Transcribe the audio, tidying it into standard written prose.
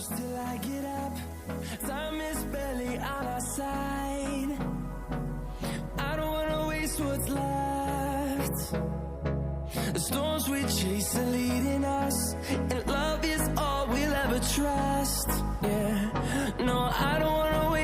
till I get up. Time is barely on our side. I don't wanna waste what's left. The storms we chase are leading us, and love is all we'll ever trust. Yeah, no, I don't wanna waste